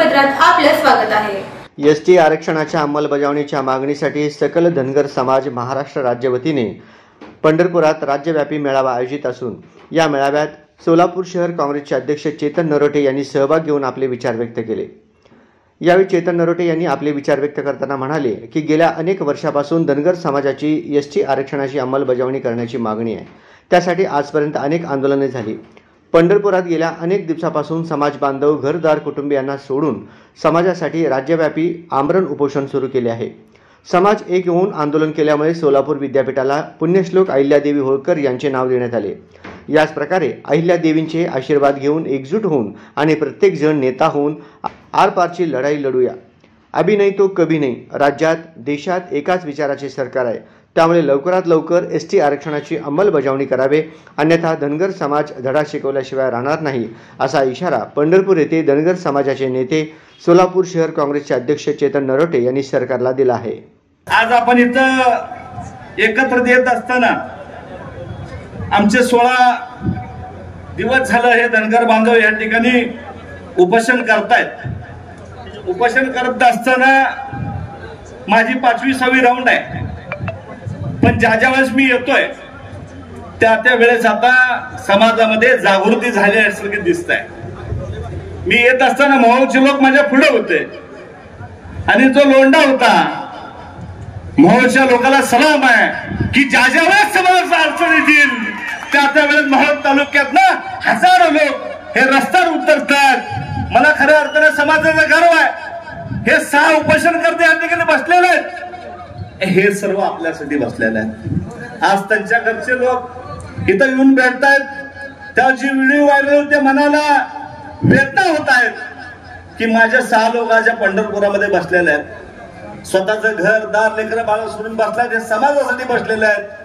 बातमीपत्रात आपलं स्वागत आहे। एसटी आरक्षणाच्या अंमलबजावणीच्या मागणीसाठी सकल धनगर समाज महाराष्ट्र राज्य वतीने पंढरपुरात राज्यव्यापी मेळावा आयोजित असून या मेळाव्यात सोलापूर शहर काँग्रेसचे अध्यक्ष चेतन नरोटे यांनी सहभाग घेऊन आपले विचार व्यक्त केले। यावेळी चेतन नरोटे यांनी आपले विचार व्यक्त करताना म्हणाले की गेल्या अनेक वर्षापासून धनगर समाजाची एसटी आरक्षणाची अंमलबजावणी करण्याची मागणी आहे। त्यासाठी आजपर्यंत अनेक आंदोलने झाली। पंढरपुरात गेल्या अनेक दिवसापासून समाज बांधव घरदार कुटुंबियांना सोडून समाजासाठी राज्यव्यापी आमरण उपोषण सुरू केले आहे। समाज एक होऊन आंदोलन केल्यामुळे सोलापूर विद्यापीठाला पुण्यश्लोक अहिल्यादेवी होळकर यांचे नाव देण्यात आले। याच प्रकारे अहिल्यादेवींचे आशीर्वाद घेऊन एकजूट होऊन आणि प्रत्येक जण नेता होऊन आरपारची लढाई लढूया। अभी नहीं तो कभी नहीं। राज्यात देशात एकाच विचाराचे सरकार आहे, त्यामुळे लवकरात लवकर एसटी आरक्षणाची अंमलबजावणी करावे, अन्यथा धनगर समाज धडा शिकवल्याशिवाय राहणार नाही, असा इशारा पंढरपूर येथे धनगर समाजाचे नेते सोलापूर शहर काँग्रेसचे अध्यक्ष चेतन नरोटे यांनी सरकारला दिला आहे। आज आपण इथं एकत्र येत असताना आमचे 16 दिवस झालं हे धनगर बांधव या ठिकाणी उपोषण करतायत। उपोषण करत असताना माझी 5वी-6वी राऊंड आहे, पण ज्या वेळेस मी येतोय त्या वेळेस आता समाजामध्ये जागृती झाली असल्यासारखे दिसत आहे। मी येत असताना मोहोळचे लोक माझ्या पुढे होते आणि जो लोंढा होता मोहोळच्या लोकांना सलाम आहे की ज्या वेळेस समाजाचा अडचण येतील त्या वेळेस मोहोळ तालुक्यात ना हजारो लोक हे रस्त्यावर उतरतात। मला खऱ्या अर्थाने समाजाचा गर्व आहे। हे 6 उपोषण करते या ठिकाणी बसलेले आहेत, हे सर्व आपल्यासाठी बसलेले आहेत। आज त्यांच्या घरचे लोक इथं येऊन भेटतायत। त्या जी व्हिडिओ व्हायरल होते मनाला वेदना होत आहेत की माझ्या 6 लोकांच्या पंढरपुरामध्ये बसलेले आहेत, स्वतःचं घर दार लेकरं बाळ सोडून बसल्यात, हे समाजासाठी बसलेले आहेत।